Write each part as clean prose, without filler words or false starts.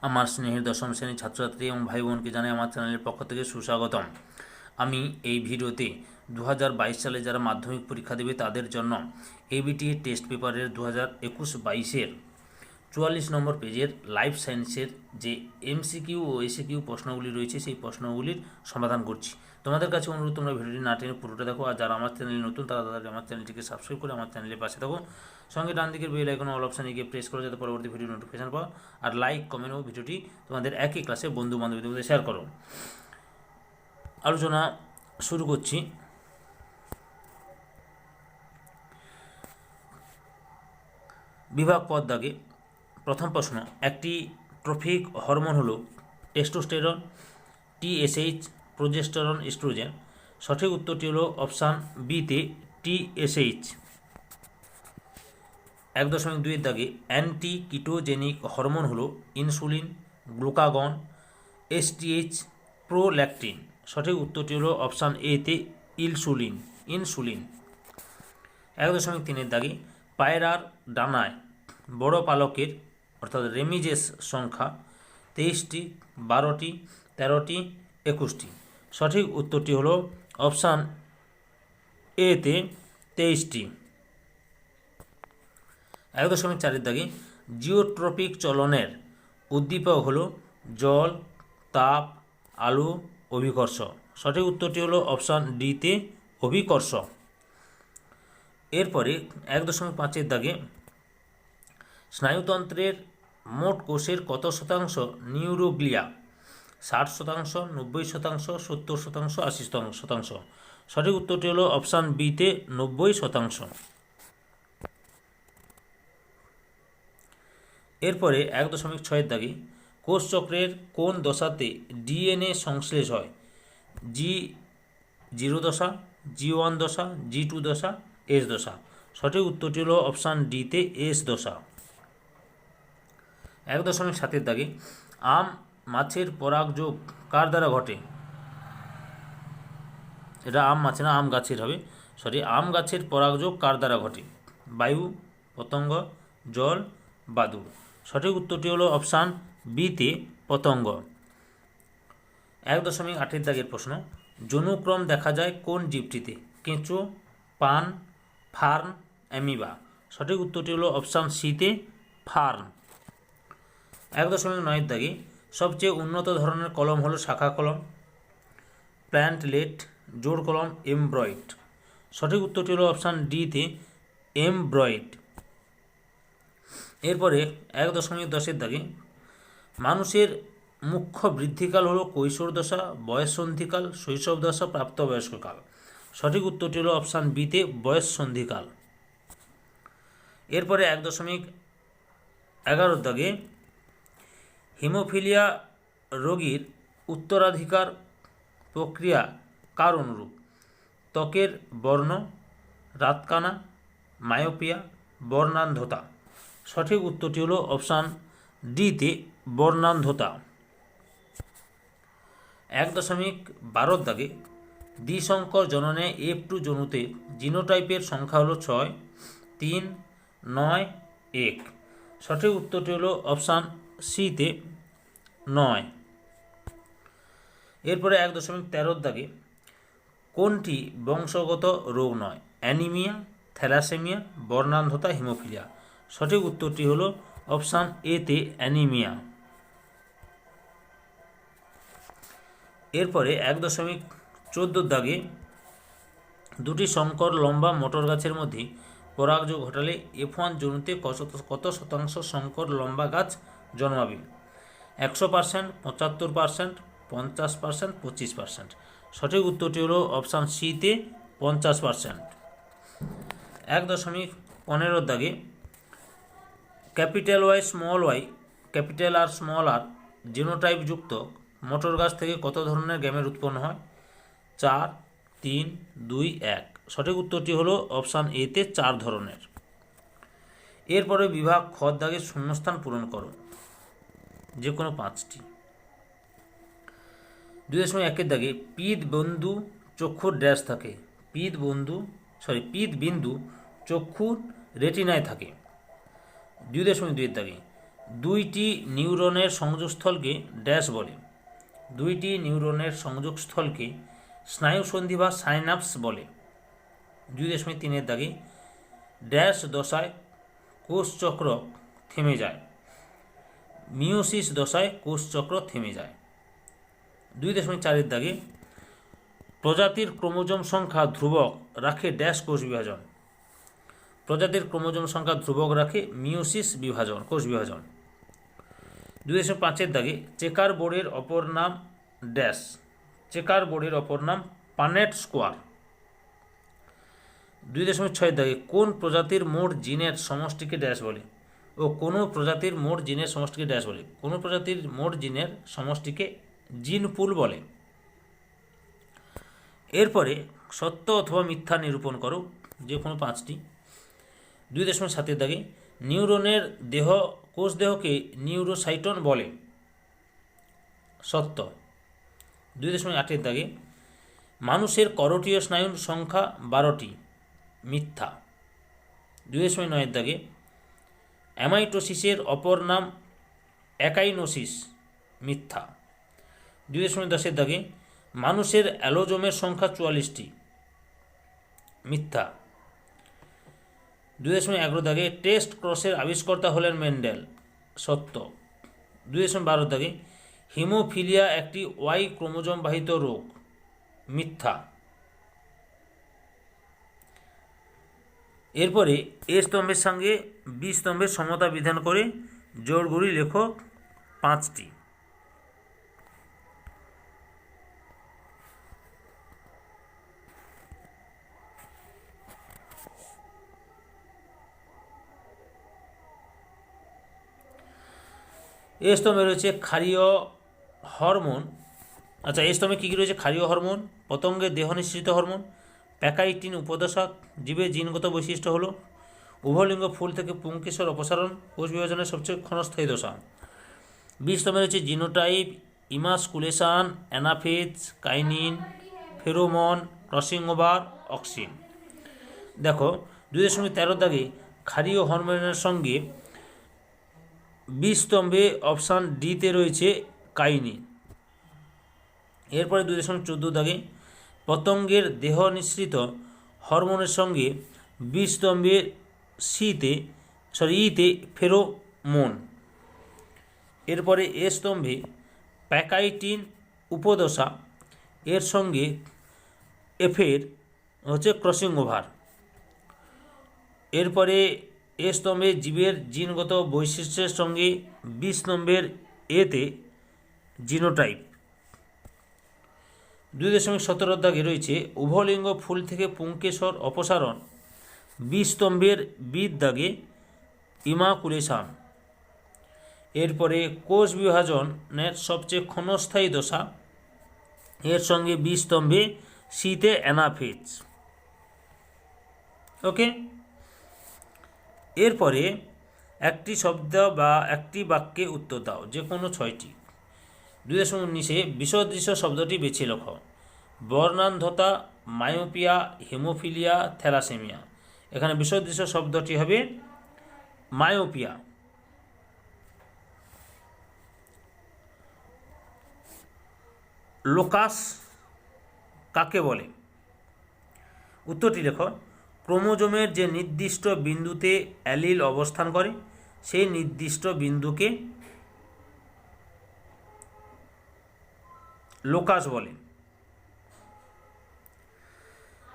আমার স্নেহের দশম শ্রেণীর ছাত্রছাত্রী এবং ভাই বোনকে জানাই আমার চ্যানেলের পক্ষ থেকে সুস্বাগতম। আমি এই ভিডিওতে 2022 সালে যারা মাধ্যমিক পরীক্ষা দেবে তাদের জন্য এবিটিএ টেস্ট পেপারের 2021-22-এর 44 নম্বর পেজের লাইফ সায়েন্সের যে এমসিকিউ ও এসিকিউ প্রশ্নগুলি রয়েছে সেই প্রশ্নগুলির সমাধান করছি। তোমাদের কাছে অনুরোধ, তোমরা ভিডিওটি না টেনে পুরোটা দেখো। আর যারা আমার চ্যানেলে নতুন তারা তাদের আমার চ্যানেলটিকে সাবস্ক্রাইব করে আমার চ্যানেলের পাশে থাকো। সঙ্গে ডান দিকের বেল আইকন অল অপশানে গিয়ে প্রেস করো যাতে পরবর্তী ভিডিও নোটিফিকেশন পাও। আর লাইক, কমেন্ট ও ভিডিওটি তোমাদের একই ক্লাসে বন্ধু বান্ধবীদের মধ্যে শেয়ার করো। আলোচনা শুরু করছি। বিভাগ পদ দাগে প্রথম প্রশ্ন, একটি ট্রফিক হরমোন হলো টেস্টোস্টেরন, টিএসএইচ, প্রোজেস্টেরন, এস্ট্রোজেন। সঠিক উত্তরটি হলো অপশান বিতে টিএসএইচ। 1.2 দাগে অ্যান্টি কিটোজেনিক হরমোন হলো ইনসুলিন, গ্লুকাগন, এসটিএইচ, প্রোল্যাকটিন। সঠিক উত্তরটি হলো অপশান এতে ইনসুলিন। 1.3 দাগে পায়রার ডানায় বড় পালকের অর্থাৎ রেমিজেস সংখ্যা 23টি, 12টি, 13টি, 21টি। সঠিক উত্তরটি হলো অপশান এতে 23টি। 1.4 দাগে জিওট্রপিক চলনের উদ্দীপক হলো জল, তাপ, আলো, অভিকর্ষ। সঠিক উত্তরটি হলো অপশান ডিতে অভিকর্ষ। এরপরে 1.5 দাগে স্নায়ুতন্ত্রের মোট কোষের কত শতাংশ নিউরোগ্লিয়া? 60%, 90%, 70%, 80%। সঠিক উত্তরটি হলো অপশান বিতে 90%। এরপরে 1.6 দাগে কোষচক্রের কোন দশাতে ডিএনএ সংশ্লেষ হয়? G0 দশা, G1 দশা, G2 দশা, S দশা। সঠিক উত্তরটি হলো অপশান ডিতে S দশা। 1.7 দাগে আম মাছের পরাগযোগ কার দ্বারা ঘটে? এটা আম মাছে না, আম গাছের হবে, আম গাছের পরাগযোগ কার দ্বারা ঘটে? বায়ু, পতঙ্গ, জল, বাদুড়। সঠিক উত্তরটি হলো অপশান বিতে পতঙ্গ। 1.8 দাগের প্রশ্ন, যৌনক্রম দেখা যায় কোন জীবটিতে? কেঁচো, পান, ফার্ন, অ্যামিবা। সঠিক উত্তরটি হলো অপশান সিতে ফার্ন। 1.9 দাগে সবচেয়ে উন্নত ধরনের কলম হলো শাখা কলম, প্ল্যান্টলেট, জোড় কলম, এমব্রয়েড। সঠিক উত্তরটি হলো অপশান ডিতে এমব্রয়েড। এরপরে 1.10 দাগে মানুষের মুখ্য বৃদ্ধিকাল হলো কৈশোর দশা, বয়ঃসন্ধিকাল, শৈশব দশা, প্রাপ্তবয়স্ককাল। সঠিক উত্তরটি হলো অপশান বিতে বয়ঃসন্ধিকাল। এরপরে 1.11 দাগে হিমোফিলিয়া রোগীর উত্তরাধিকার প্রক্রিয়া কার অনুরূপ? ত্বকের বর্ণ, রাতকানা, মায়োপিয়া, বর্ণান্ধতা। সঠিক উত্তরটি হলো অপশান ডিতে বর্ণান্ধতা। 1.12 দাগে দ্বিসংকর জননে F2 জনুতে জিনোটাইপের সংখ্যা হলো 6, 3, 9, 1। সঠিক উত্তরটি হলো অপশান সিতে 9। এরপরে 1.13 দাগে কোনটি বংশগত রোগ নয়? অ্যানিমিয়া, থ্যালাসেমিয়া, বর্ণান্ধতা, হিমোফিলিয়া। সঠিক উত্তরটি হলো অপশান এতে অ্যানিমিয়া। এরপরে 1.14 দাগে দুটি সংকর লম্বা মটর গাছের মধ্যে পরাগযোগ ঘটালে F1 জনুতে কত শতাংশ সংকর লম্বা গাছ জন্মাবে? 100%, 75%, 50%, 25%। সঠিক উত্তরটি হলো অপশান সিতে 50%। 1.15 দাগে capital Y, small Y, capital R, small R genotype যুক্ত মটর গাছ থেকে কত ধরনের গ্যামেট উৎপন্ন হয়? 4, 3, 2, 1। সঠিক উত্তরটি হলো অপশান এতে 4 ধরনের। এরপরে বিভাগ খ দাগে শূন্যস্থান পূরণ করো, যে কোনো 5টি। 2.1 দাগে পিত বিন্দু চক্ষুর ড্যাশ থাকে? পিত বিন্দু চক্ষুর রেটিনায় থাকে। 2.2 দাগে দুইটি নিউরনের সংযোগস্থলকে ড্যাশ বলে। দুইটি নিউরনের সংযোগস্থলকে স্নায়ুসন্ধি বা সাইনাপস বলে। 2.3 দাগে ড্যাশ দশায় কোষচক্র থেমে যায়। মিওসিস দশায় কোষচক্র থেমে যায়। 2.4 দাগে প্রজাতির ক্রোমোজোম সংখ্যা ধ্রুবক রাখে ড্যাশ কোষ বিভাজন। প্রজাতির ক্রোমোজোম সংখ্যা ধ্রুবক রাখে মিওসিস বিভাজন, কোষ বিভাজন। 2.5 দাগে চেকার বোর্ডের অপর নাম ড্যাশ। চেকার বোর্ডের অপর নাম পানেট স্কোয়ার। 2.6 দাগে কোন প্রজাতির মোট জিনের সমষ্টিকে ড্যাশ বলে? ও কোনো প্রজাতির মোট জিনের সমষ্টিকে ড্যাশ বলে? কোনো প্রজাতির মোট জিনের সমষ্টিকে জিন পুল বলে। এরপরে সত্য অথবা মিথ্যা নিরূপণ করো, যে কোনো 5টি। 2.7 দাগে নিউরনের কোষ দেহকে নিউরোসাইটন বলে। সত্য। 2.8 দাগে মানুষের করোটীয় স্নায়ুর সংখ্যা 12টি। মিথ্যা। 2.9 দাগে অ্যামাইটোসিসের অপর নাম অ্যাকাইনোসিস। মিথ্যা। 2.10 দাগে মানুষের অ্যালোজোমের সংখ্যা 44টি। মিথ্যা। 2.11 দাগে টেস্ট ক্রসের আবিষ্কর্তা হলেন মেন্ডেল। সত্য। 2.12 দাগে হিমোফিলিয়া একটি ওয়াই ক্রোমোজোম বাহিত রোগ। মিথ্যা। এরপরে এ স্তম্ভের সঙ্গে বি স্তম্ভের সমতা বিধান করে জোড়গুলি লেখো 5টি। এ স্তম্ভে রয়েছে ক্ষারীয় হরমোন। আচ্ছা, এই স্তম্ভে কী কী রয়েছে? ক্ষারীয় হরমোন, পতঙ্গের দেহ নিঃসৃত হরমোন, প্যাকাইটিন উপদশা, জীবের জিনগত বৈশিষ্ট্য হলো উভয়লিঙ্গ ফুল থেকে পুংকেশর অপসারণ, কোষ বিভাজনের সবচেয়ে ক্ষণস্থায়ী দশা। বি স্তম্ভে রয়েছে genotype, emasculation, anaphase, কাইনিন, pheromone, crossing over, auxin. দেখো 2.13 দাগে ক্ষারীয় হরমোনের সঙ্গে বি স্তম্ভে অপশান ডিতে রয়েছে কাইনিন। এরপরে 2.14 দাগে পতঙ্গের দেহ নিঃসৃত হরমোনের সঙ্গে বি স্তম্ভের ইতে ফেরোমন। এরপরে এ স্তম্ভে প্যাকাইটিন উপদশা, এর সঙ্গে এফের হচ্ছে ক্রসিং ওভার। এরপরে এ স্তম্ভে জীবের জিনগত বৈশিষ্ট্যের সঙ্গে বি স্তম্ভের এতে জিনোটাইপ। 2.17 দাগে রয়েছে উভয়লিঙ্গ ফুল থেকে পুংকেশর অপসারণ, বি স্তম্ভের বি দাগে ইমাকুলেশন। এরপরে কোষ বিভাজনের সবচেয়ে ক্ষণস্থায়ী দশা, এর সঙ্গে বি স্তম্ভে সিতে অ্যানাফেজ। ওকে। এরপরে একটি শব্দ বা একটি বাক্যে উত্তর দাও, যে কোনো 6টি। 2.19 বিসদৃশ্য শব্দটি বেছে লেখো। বর্ণান্ধতা, মায়োপিয়া, হেমোফিলিয়া, থ্যালাসেমিয়া। এখানে বিসদৃশ্য শব্দটি হবে মায়োপিয়া। লোকাস কাকে বলে? উত্তরটি লেখো। ক্রোমোজোমের যে নির্দিষ্ট বিন্দুতে অ্যালিল অবস্থান করে সেই নির্দিষ্ট বিন্দুকে লোকাস বলে।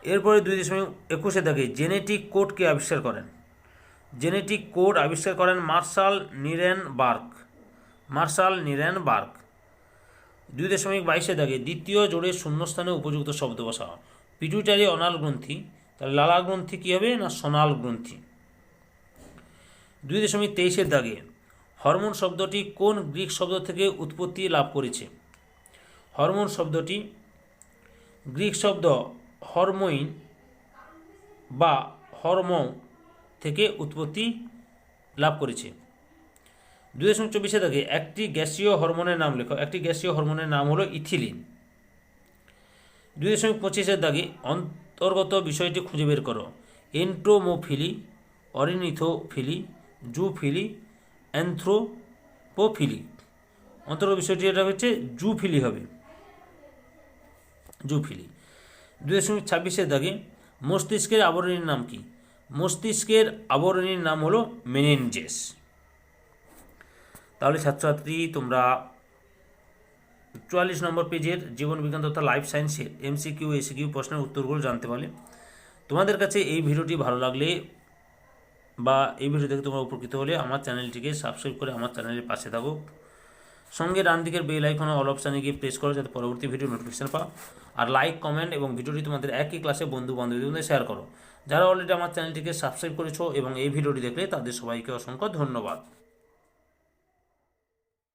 এরপরে 2.21 দাগে জেনেটিক কোডকে আবিষ্কার করেন। জেনেটিক কোড আবিষ্কার করেন মার্শাল নিরেনবার্গ। মার্শাল নিরেনবার্গ। 2.22 দাগে দ্বিতীয় জোড়ের শূন্যস্থানে উপযুক্ত শব্দ বসাও। পিটুইটারি অনাল গ্রন্থি, তাহলে লালা গ্রন্থি কী হবে না সোনাল গ্রন্থি। 2.23 দাগে হরমোন শব্দটি কোন গ্রিক শব্দ থেকে উৎপত্তি লাভ করেছে? হরমোন শব্দটি গ্রিক শব্দ হরমোইন বা হরমোন থেকে উৎপত্তি লাভ করেছে। 2.24 দাগে একটি গ্যাসীয় হরমোনের নাম লেখো। একটি গ্যাসীয় হরমোনের নাম হলো ইথিলিন। 2.25 দাগে অন্তর্গত বিষয়টি খুঁজে বের করো। এন্টোমোফিলি, অরিনিথোফিলি, জুফিলি, অ্যানথ্রোপোফিলি। পোফিলি। অন্তর্গত বিষয়টি এটা হচ্ছে জুফিলি হবে, জুফিলি। 2.26 দাগে মস্তিষ্কের আবরণীর নাম কি? মস্তিষ্কের আবরণীর নাম হলো মেনেনজেস। তাহলে ছাত্রছাত্রী তোমরা 44 নম্বর পেজের জীবনবিজ্ঞান তথা লাইফ সায়েন্সের MCQ ACQ প্রশ্নের উত্তরগুলো জানতে পারলে। তোমাদের কাছে এই ভিডিওটি ভালো লাগলে বা এই ভিডিও দেখে তোমরা উপকৃত হলে আমার চ্যানেলটিকে সাবস্ক্রাইব করে আমার চ্যানেলের পাশে থাকো। সঙ্গে ডান দিকের বেল আইকনে অল অপশানে গিয়ে প্রেস করো যাতে পরবর্তী ভিডিও নোটিফিকেশন পাও। আর লাইক, কমেন্ট এবং ভিডিওটি তোমাদের একই ক্লাসে বন্ধু বান্ধবীদের মধ্যে শেয়ার করো। যারা অলরেডি আমার চ্যানেলটিকে সাবস্ক্রাইব করেছো এবং এই ভিডিওটি দেখলে তাদের সবাইকে অসংখ্য ধন্যবাদ।